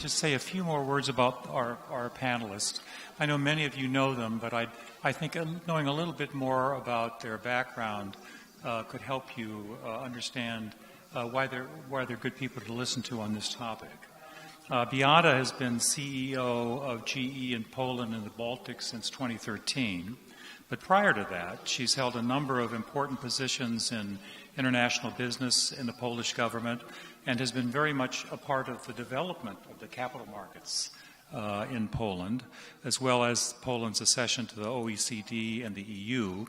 just say a few more words about our panelists. I know many of you know them, but I think knowing a little bit more about their background could help you understand why they're good people to listen to on this topic. Beata has been CEO of GE in Poland and the Baltics since 2013. But prior to that, she's held a number of important positions in international business in the Polish government and has been very much a part of the development of the capital markets in Poland, as well as Poland's accession to the OECD and the EU.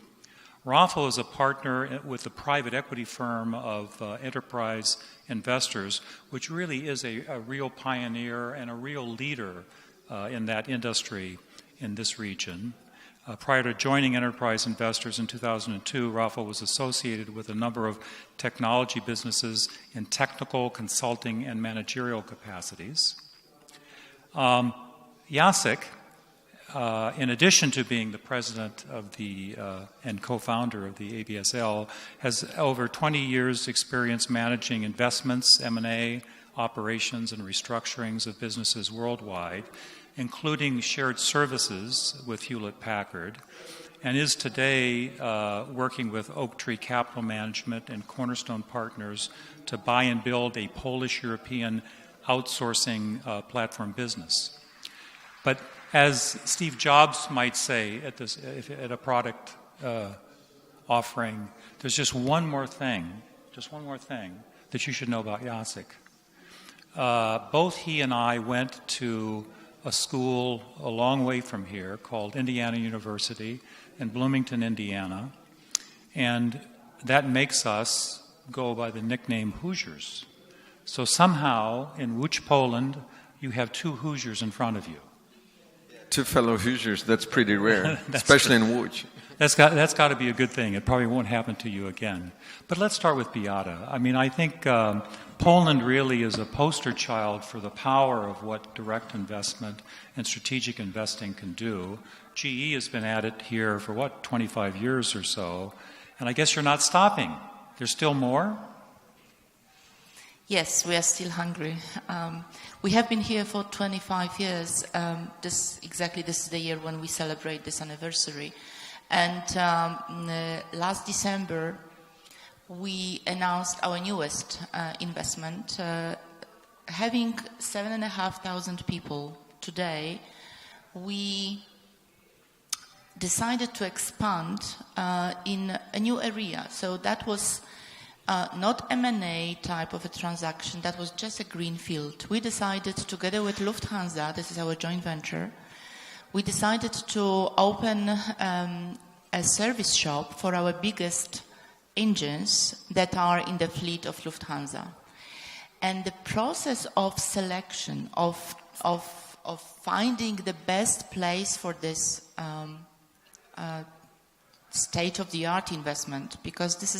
Rafał is a partner with the private equity firm of Enterprise Investors, which really is a real pioneer and a real leader in that industry in this region. Prior to joining Enterprise Investors in 2002, Rafał was associated with a number of technology businesses in technical, consulting, and managerial capacities. Jacek, in addition to being the president of the and co-founder of the ABSL, has over 20 years' experience managing investments, M&A, operations, and restructurings of businesses worldwide, including shared services with Hewlett-Packard, and is today working with Oaktree Capital Management and Cornerstone Partners to buy and build a Polish-European outsourcing platform business. But as Steve Jobs might say at a product offering, there's just one more thing that you should know about Jacek. Both he and I went to a school a long way from here called Indiana University in Bloomington, Indiana, and that makes us go by the nickname Hoosiers. So somehow in Łódź, Poland, you have two Hoosiers in front of you. Two fellow Hoosiers, that's pretty rare, especially in Łódź. That's got to be a good thing. It probably won't happen to you again. But let's start with Beata. I mean, I think Poland really is a poster child for the power of what direct investment and strategic investing can do. GE has been at it here for, 25 years or so. And I guess you're not stopping. There's still more? Yes, we are still hungry. We have been here for 25 years. This is the year when we celebrate this anniversary. And last December, we announced our newest investment. Having 7,500 people today, we decided to expand in a new area. So that was not M&A type of a transaction, that was just a greenfield. We decided together with Lufthansa, this is our joint venture, we decided to open a service shop for our biggest engines that are in the fleet of Lufthansa. And the process of selection, of finding the best place for this state-of-the-art investment, because this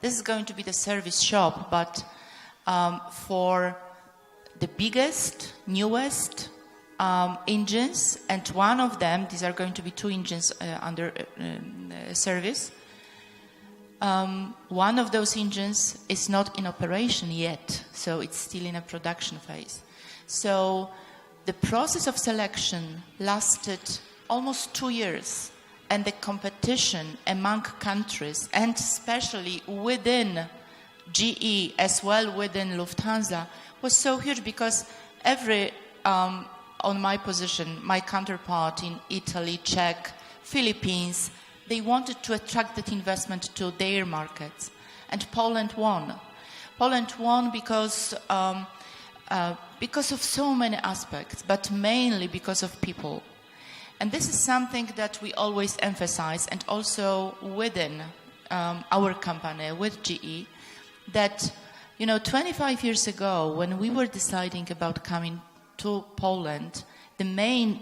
is going to be the service shop, but for the biggest, newest engines, and one of them, these are going to be two engines under service. One of those engines is not in operation yet, so it's still in a production phase. So the process of selection lasted almost 2 years, and the competition among countries, and especially within GE as well within Lufthansa, was so huge because every on my position, my counterpart in Italy, Czech, Philippines, they wanted to attract that investment to their markets. And Poland won. Poland won because of so many aspects, but mainly because of people. And this is something that we always emphasize, and also within our company, with GE, that, 25 years ago, when we were deciding about coming to Poland, the main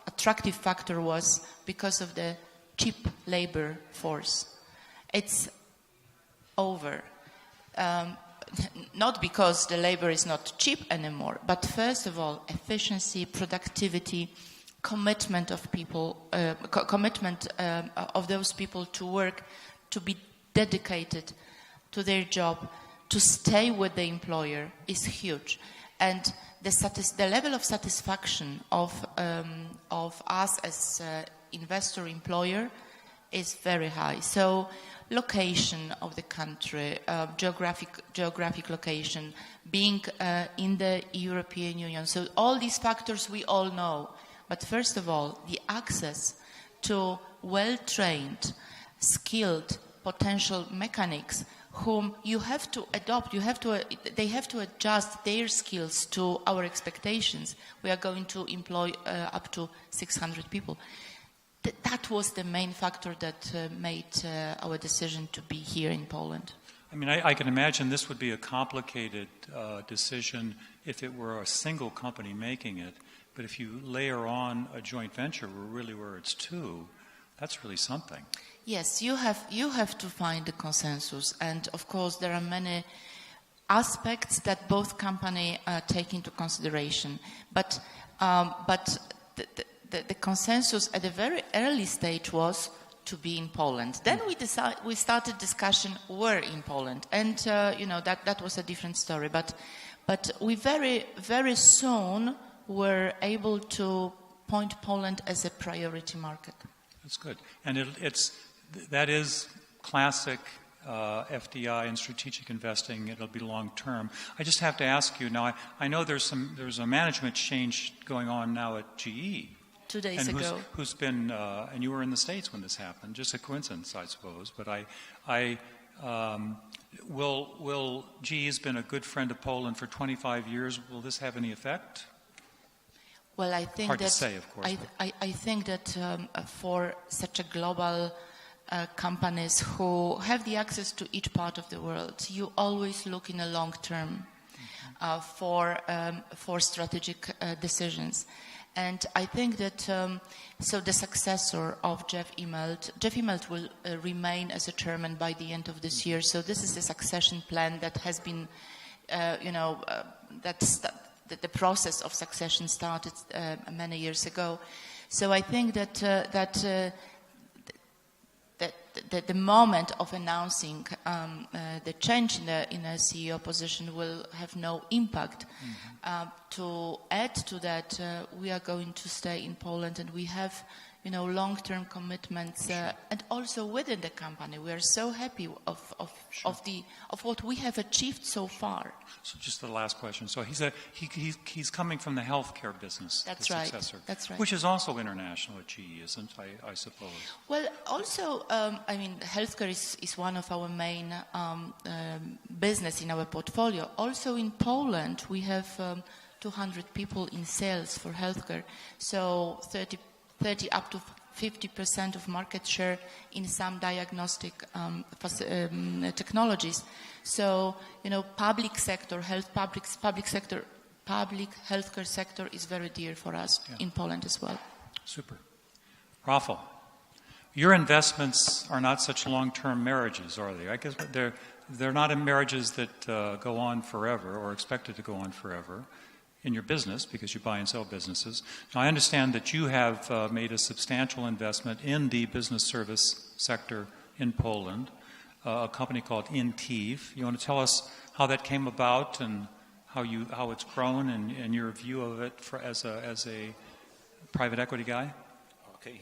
attractive factor was because of the cheap labor force. It's over. Not because the labor is not cheap anymore, but first of all, efficiency, productivity, commitment of people, of those people to work, to be dedicated to their job, to stay with the employer is huge. And the level of satisfaction of us as investor employer is very high. So location of the country, geographic location, being in the European Union. So all these factors we all know. But first of all, the access to well-trained, skilled potential mechanics whom you have to adopt, they have to adjust their skills to our expectations. We are going to employ up to 600 people. That was the main factor that made our decision to be here in Poland. I mean, I can imagine this would be a complicated decision if it were a single company making it. But if you layer on a joint venture where it's two, that's really something. Yes, you have to find a consensus, and of course there are many aspects that both companies take into consideration. But the consensus at a very early stage was to be in Poland. Then we started discussion where in Poland, and that was a different story. But we very soon were able to point Poland as a priority market. That's good, and that is classic FDI and strategic investing. It'll be long term. I just have to ask you now. I know there's a management change going on now at GE. 2 days ago. Who's been and you were in the States when this happened. Just a coincidence, I suppose. But will GE's been a good friend of Poland for 25 years. Will this have any effect? Well, I think hard that to say, of course. I think that for such a global companies who have the access to each part of the world, you always look in a long term for strategic decisions. And I think that so the successor of Jeff Immelt will remain as a chairman by the end of this year. So this is a succession plan that has been, the process of succession started many years ago. So I think that the moment of announcing the change in a CEO position will have no impact. To add to that, we are going to stay in Poland, and we have long-term commitments, and also within the company, we are so happy of what we have achieved so far. So just the last question. So he's coming from the healthcare business. That's the right. Successor, That's right. Which is also international at GE, isn't I suppose? Well, also, healthcare is one of our main business in our portfolio. Also in Poland, we have 200 people in sales for healthcare. So 30 up to 50% of market share in some diagnostic technologies. So, public sector, public healthcare sector is very dear for us in Poland as well. Super. Rafał, your investments are not such long-term marriages, are they? I guess they're not in marriages that go on forever or expected to go on forever. In your business, because you buy and sell businesses. Now, I understand that you have made a substantial investment in the business service sector in Poland, a company called Intiv. You want to tell us how that came about and how it's grown and your view of it as a private equity guy? Okay,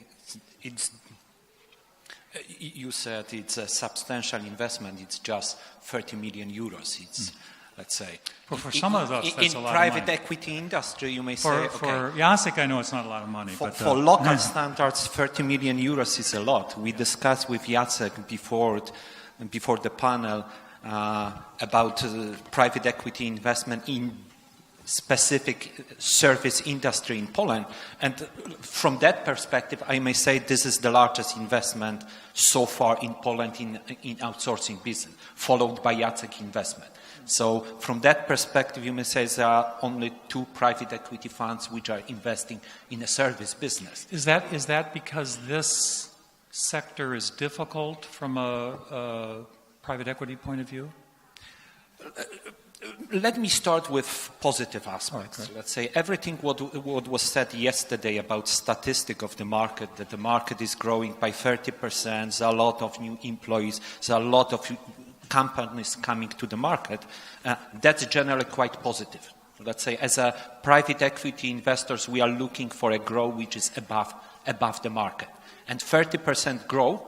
you said it's a substantial investment. It's just 30 million euros. It's let's say. For some of us, that's a lot of money. In private equity industry, you may say, For Jacek, I know it's not a lot of money. For local standards, 30 million euros is a lot. We discussed with Jacek before the panel about private equity investment in specific service industry in Poland. And from that perspective, I may say this is the largest investment so far in Poland in outsourcing business, followed by Jacek investment. So from that perspective, you may say there are only 2 private equity funds which are investing in a service business. Is that because this sector is difficult from a private equity point of view? Let me start with positive aspects. Okay. Let's say everything what was said yesterday about statistic of the market, that the market is growing by 30%, there's a lot of new employees, there's a lot of companies coming to the market, that's generally quite positive. Let's say as a private equity investors, we are looking for a growth which is above the market. And 30% growth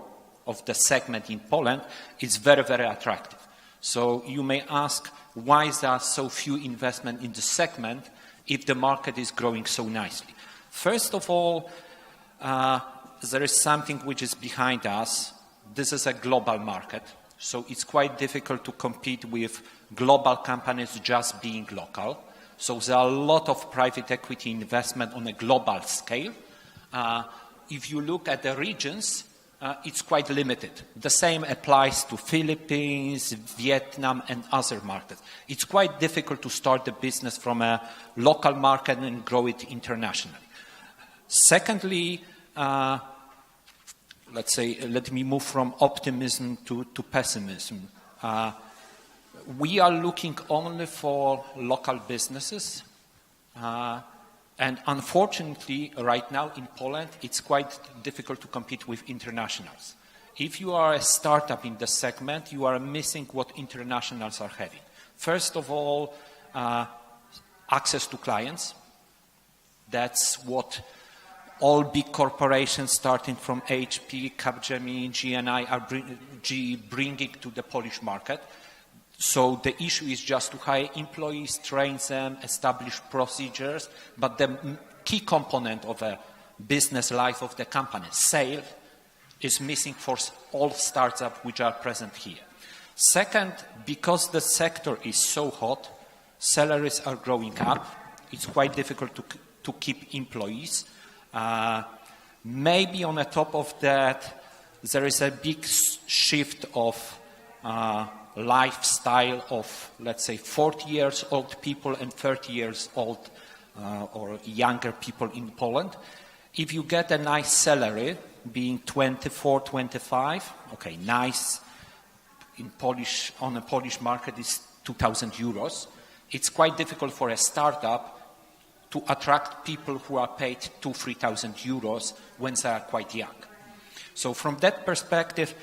of the segment in Poland is very, very attractive. So you may ask, why is there so few investment in the segment if the market is growing so nicely? First of all, there is something which is behind us. This is a global market, so it's quite difficult to compete with global companies just being local. So there are a lot of private equity investment on a global scale. If you look at the regions, it's quite limited. The same applies to Philippines, Vietnam, and other markets. It's quite difficult to start a business from a local market and grow it internationally. Secondly, let me move from optimism to pessimism. We are looking only for local businesses. And unfortunately, right now in Poland, it's quite difficult to compete with internationals. If you are a startup in the segment, you are missing what internationals are having. First of all, access to clients. That's what all big corporations, starting from HP, Capgemini, GNI, are bringing to the Polish market. So the issue is just to hire employees, train them, establish procedures, but the key component of a business life of the company, sale, is missing for all startups which are present here. Second, because the sector is so hot, salaries are growing up. It's quite difficult to keep employees. Maybe on the top of that, there is a big shift of lifestyle of, let's say, 40 years old people and 30 years old or younger people in Poland. If you get a nice salary, being 24, 25, okay, nice in Polish, on a Polish market is 2,000 euros. It's quite difficult for a startup to attract people who are paid 2,000, 3,000 euros when they are quite young. So from that perspective,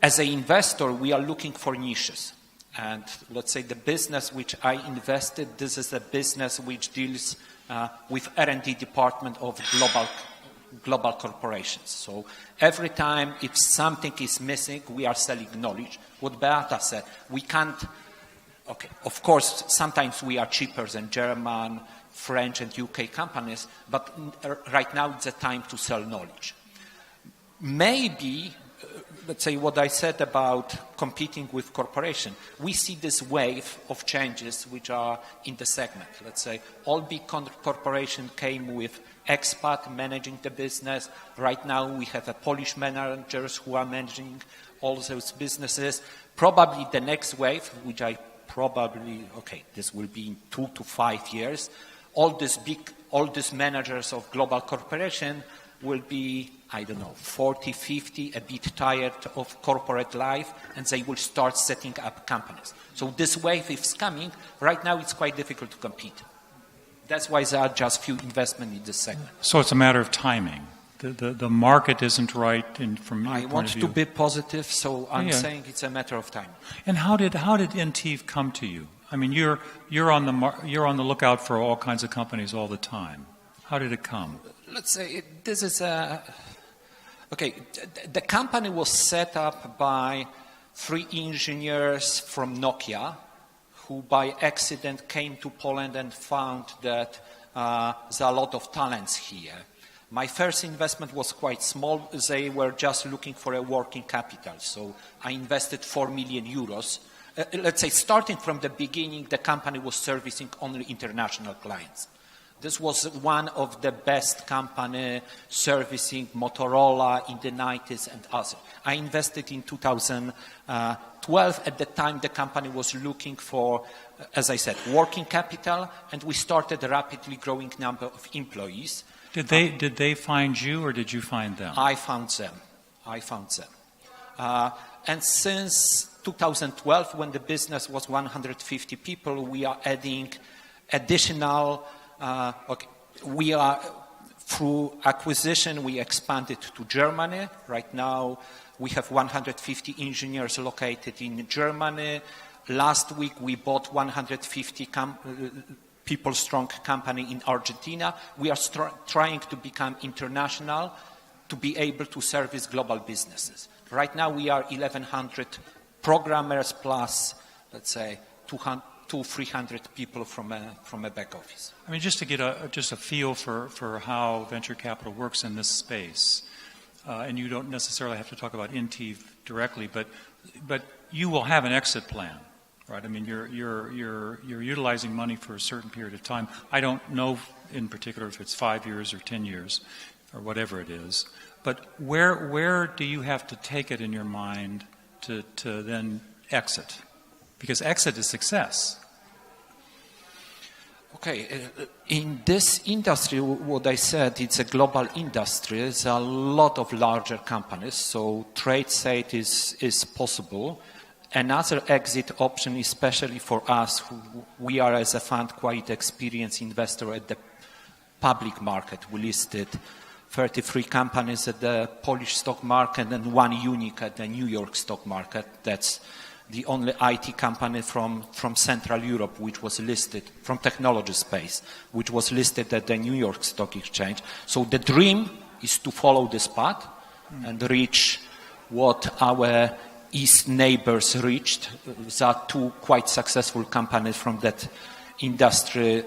as an investor, we are looking for niches. And let's say the business which I invested, this is a business which deals with R&D department of global corporations. So every time if something is missing, we are selling knowledge. What Beata said, we can't, okay, of course, sometimes we are cheaper than German, French, and UK companies, but right now it's the time to sell knowledge. Maybe, let's say what I said about competing with corporation, we see this wave of changes which are in the segment. Let's say all big corporations came with expat managing the business. Right now we have Polish managers who are managing all those businesses. Probably the next wave, which I probably, okay, this will be in 2 to 5 years, all these managers of global corporation will be, I don't know, 40, 50, a bit tired of corporate life, and they will start setting up companies. So this wave is coming. Right now it's quite difficult to compete. That's why there are just few investment in this segment. So it's a matter of timing. The market isn't right from your point of view. I want to be positive, so I'm saying it's a matter of time. And how did Intiv come to you? I mean, you're on the lookout for all kinds of companies all the time. How did it come? Let's say this is okay. The company was set up by 3 engineers from Nokia, who by accident came to Poland and found that there are a lot of talents here. My first investment was quite small. They were just looking for a working capital, so I invested 4 million euros. Let's say starting from the beginning, the company was servicing only international clients. This was one of the best company servicing Motorola in the 90s and others. I invested in 2012. At the time, the company was looking for, as I said, working capital, and we started a rapidly growing number of employees. Did they find you, or did you find them? I found them. And since 2012, when the business was 150 people, we are adding additional. We are through acquisition. We expanded to Germany. Right now, we have 150 engineers located in Germany. Last week we bought 150 people strong company in Argentina. We are trying to become international to be able to service global businesses. Right now we are 1,100 programmers plus, let's say, 200-300 people from a back office. I mean, just to get a feel for how venture capital works in this space, and you don't necessarily have to talk about Intiv directly, but you will have an exit plan, right? I mean, you're utilizing money for a certain period of time. I don't know in particular if it's 5 years or 10 years or whatever it is, but where do you have to take it in your mind to then exit? Because exit is success. Okay, in this industry, what I said, it's a global industry. There's a lot of larger companies, so trade sale is possible. Another exit option, especially for us, we are as a fund quite experienced investor at the public market. We listed 33 companies at the Polish stock market and one unique at the New York stock market. That's the only IT company from Central Europe which was listed, from technology space, which was listed at the New York Stock Exchange. So the dream is to follow this path and reach what our East neighbors reached. There are two quite successful companies from that industry,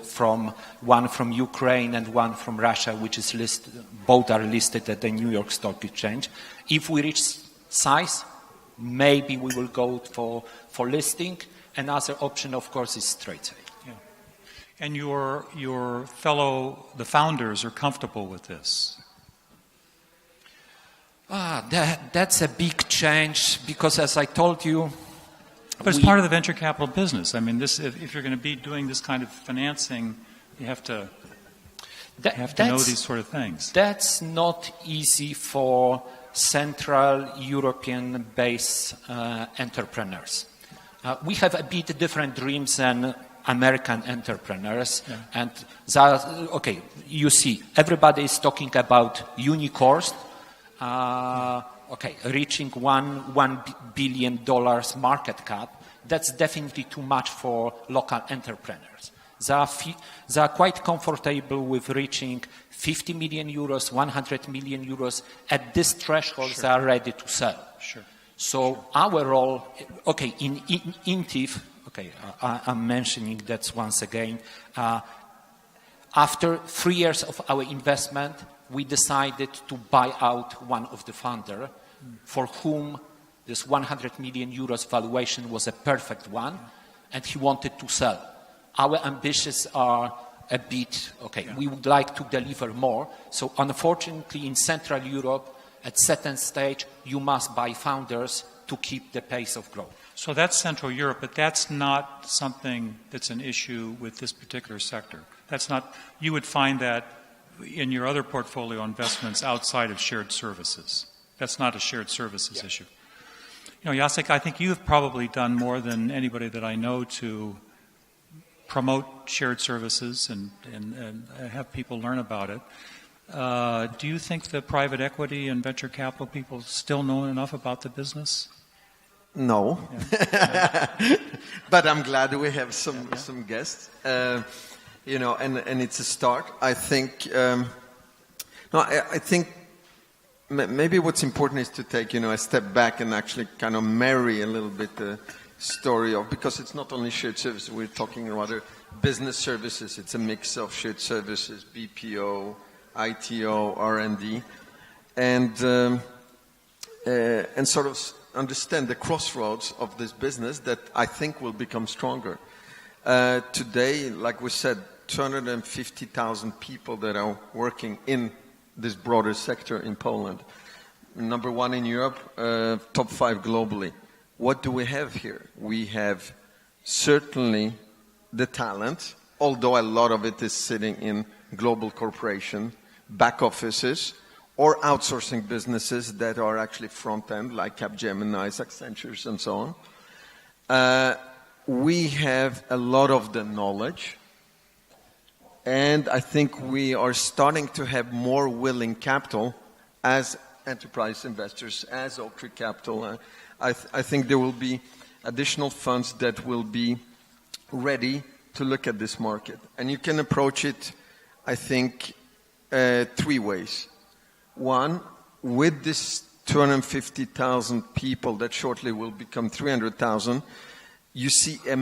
one from Ukraine and one from Russia, which is listed, both are listed at the New York Stock Exchange. If we reach size, maybe we will go for listing. Another option, of course, is trade sale. Yeah. And the founders are comfortable with this? That's a big change because, as I told you... But it's part of the venture capital business. I mean, if you're going to be doing this kind of financing, you have to know these sort of things. That's not easy for Central European-based entrepreneurs. We have a bit different dreams than American entrepreneurs. Yeah. And you see, everybody is talking about unicorns, reaching $1 billion market cap. That's definitely too much for local entrepreneurs. They are quite comfortable with reaching 50 million euros, 100 million euros. At this threshold, sure, they are ready to sell. Sure. So our role, in Intiv, I'm mentioning that once again. After 3 years of our investment, we decided to buy out one of the founder for whom this 100 million euros valuation was a perfect one, and he wanted to sell. Our ambitions are a bit, we would like to deliver more. So unfortunately, in Central Europe, at certain stage, you must buy founders to keep the pace of growth. So that's Central Europe, but that's not something that's an issue with this particular sector. That's not, you would find that in your other portfolio investments outside of shared services. That's not a shared services issue. You know, Jacek, I think you've probably done more than anybody that I know to promote shared services and have people learn about it. Do you think the private equity and venture capital people still know enough about the business? No. Yeah. But I'm glad we have some guests. You know, and it's a start. I think, I think maybe what's important is to take, a step back and actually kind of marry a little bit the story of, because it's not only shared services, we're talking about other business services. It's a mix of shared services, BPO, ITO, R&D, and sort of understand the crossroads of this business that I think will become stronger. Today, like we said, 250,000 people that are working in this broader sector in Poland. Number 1 in Europe, top 5 globally. What do we have here? We have certainly the talent, although a lot of it is sitting in global corporation, back offices, or outsourcing businesses that are actually front end, like Capgemini, Accentures, and so on. We have a lot of the knowledge, and I think we are starting to have more willing capital as enterprise investors, as Oaktree Capital. I think there will be additional funds that will be ready to look at this market. And you can approach it, I think, 3 ways. One, with this 250,000 people that shortly will become 300,000, you see a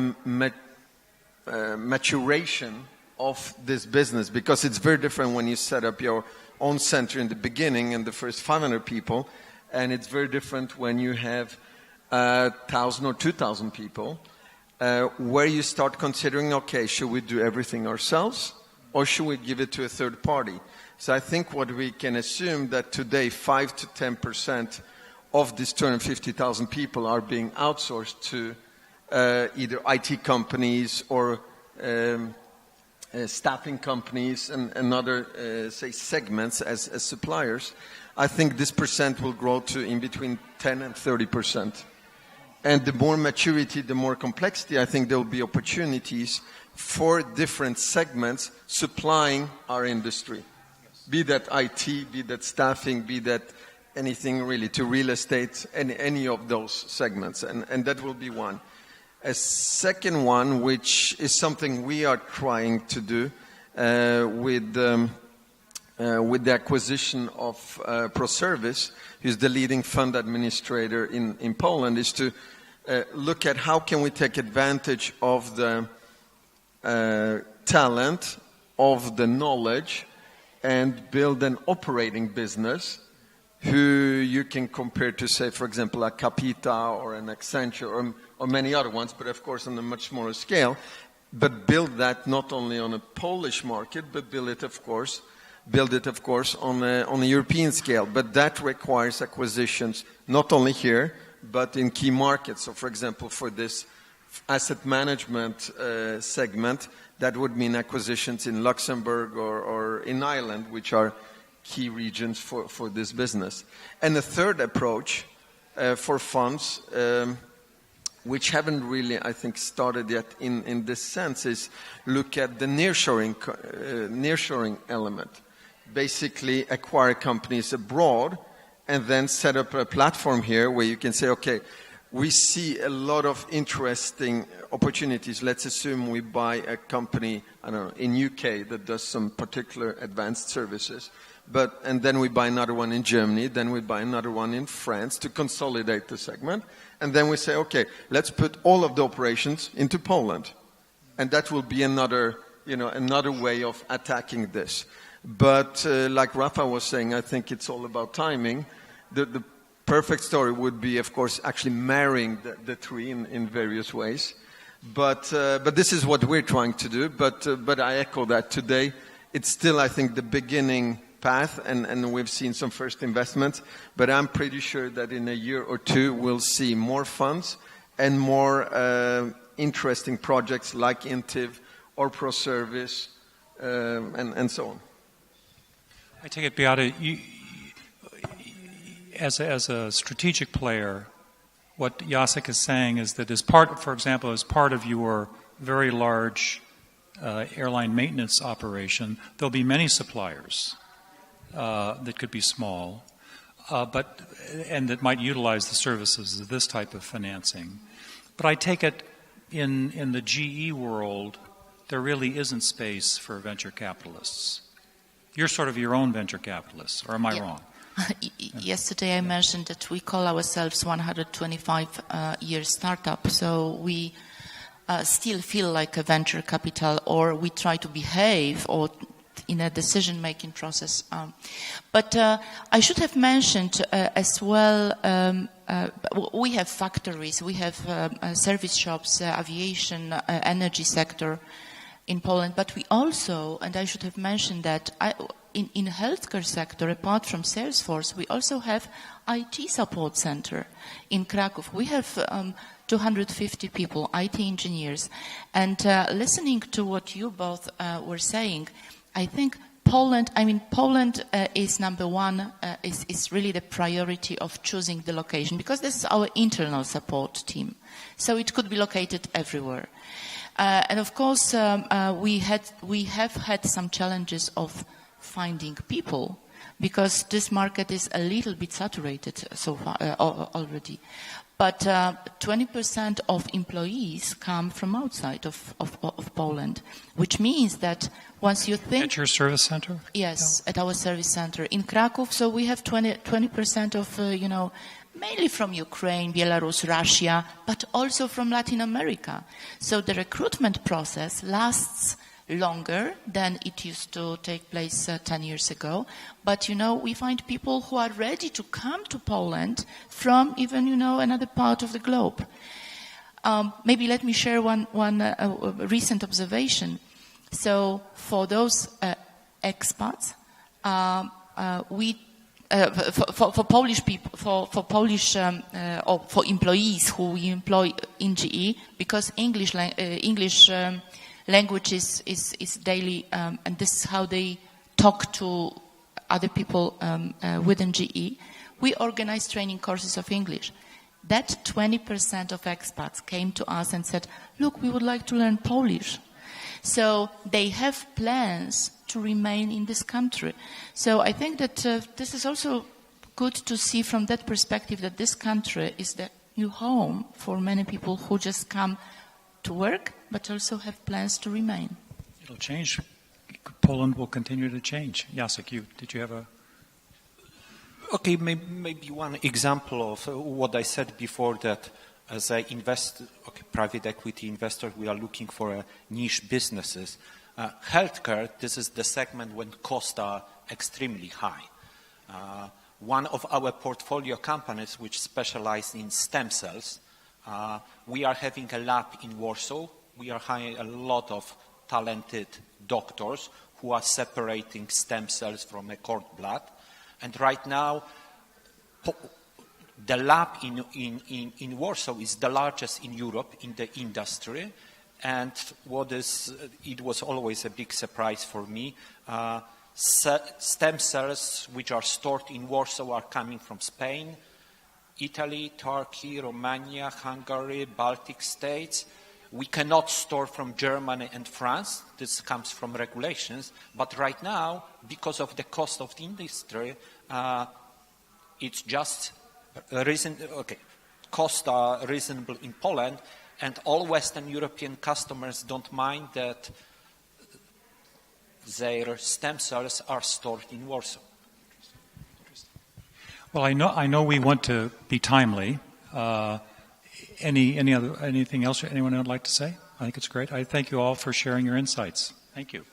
maturation of this business, because it's very different when you set up your own center in the beginning and the first 500 people, and it's very different when you have 1,000 or 2,000 people, where you start considering, okay, should we do everything ourselves or should we give it to a third party? So I think what we can assume that today 5 to 10% of these 250,000 people are being outsourced to either IT companies or staffing companies and other, say, segments as suppliers. I think this percent will grow to in between 10 and 30%. And the more maturity, the more complexity, I think there will be opportunities for different segments supplying our industry. Be that IT, be that staffing, be that anything really to real estate, any of those segments. And that will be one. A second one, which is something we are trying to do with the acquisition of ProService, who's the leading fund administrator in Poland, is to look at how can we take advantage of the talent, of the knowledge, and build an operating business who you can compare to, say, for example, a Capita or an Accenture or many other ones, but of course on a much smaller scale, but build that not only on a Polish market, but build it, of course, on a European scale. But that requires acquisitions, not only here, but in key markets. So, for example, for this asset management segment, that would mean acquisitions in Luxembourg or in Ireland, which are key regions for this business. And the third approach for funds, which haven't really, I think, started yet in this sense, is look at the nearshoring element. Basically acquire companies abroad and then set up a platform here where you can say, okay, we see a lot of interesting opportunities. Let's assume we buy a company, I don't know, in UK that does some particular advanced services, and then we buy another one in Germany, then we buy another one in France to consolidate the segment, and then we say, okay, let's put all of the operations into Poland, and that will be another way of attacking this. But like Rafał was saying, I think it's all about timing. The perfect story would be, of course, actually marrying the three in various ways. But this is what we're trying to do. But I echo that today. It's still, I think, the beginning path, and we've seen some first investments. But I'm pretty sure that in a year or two, we'll see more funds and more interesting projects like Intiv or ProService and so on. I take it, Beata, as a strategic player, what Jacek is saying is that as part of your very large airline maintenance operation, there'll be many suppliers that could be small, and that might utilize the services of this type of financing. But I take it in the GE world, there really isn't space for venture capitalists. You're sort of your own venture capitalist, or am I wrong? Yesterday I mentioned that we call ourselves 125-year startup, so we still feel like a venture capital, or we try to behave or in a decision-making process. But I should have mentioned as well, we have factories, we have service shops, aviation, energy sector in Poland, but we also, and I should have mentioned that in healthcare sector, apart from Salesforce, we also have IT support center in Kraków. We have 250 people, IT engineers. And listening to what you both were saying, I think Poland is number one, is really the priority of choosing the location, because this is our internal support team. So it could be located everywhere. And of course, we have had some challenges of finding people, because this market is a little bit saturated so far already. But 20% of employees come from outside of Poland, which means that once you think... At your service center? Yes, at our service center in Kraków. So we have 20% of, mainly from Ukraine, Belarus, Russia, but also from Latin America. So the recruitment process lasts longer than it used to take place 10 years ago. But, we find people who are ready to come to Poland from even, another part of the globe. Maybe let me share one recent observation. So for those expats, for Polish people, for Polish or for employees who we employ in GE, because English language is daily, and this is how they talk to other people within GE. We organize training courses of English. That 20% of expats came to us and said, look, we would like to learn Polish. So they have plans to remain in this country. So I think that this is also good to see from that perspective that this country is the new home for many people who just come to work, but also have plans to remain. It'll change. Poland will continue to change. Jacek, did you have a... Okay, maybe one example of what I said before, that as I private equity investor, we are looking for niche businesses. Healthcare, this is the segment when costs are extremely high. One of our portfolio companies which specialize in stem cells, we are having a lab in Warsaw. We are hiring a lot of talented doctors who are separating stem cells from a cord blood. And right now, the lab in Warsaw is the largest in Europe in the industry. And it was always a big surprise for me. Stem cells which are stored in Warsaw are coming from Spain, Italy, Turkey, Romania, Hungary, Baltic states. We cannot store from Germany and France. This comes from regulations. But right now, because of the cost of the industry, it's just costs are reasonable in Poland, and all Western European customers don't mind that their stem cells are stored in Warsaw. Well, I know we want to be timely. Anything else anyone would like to say? I think it's great. I thank you all for sharing your insights. Thank you.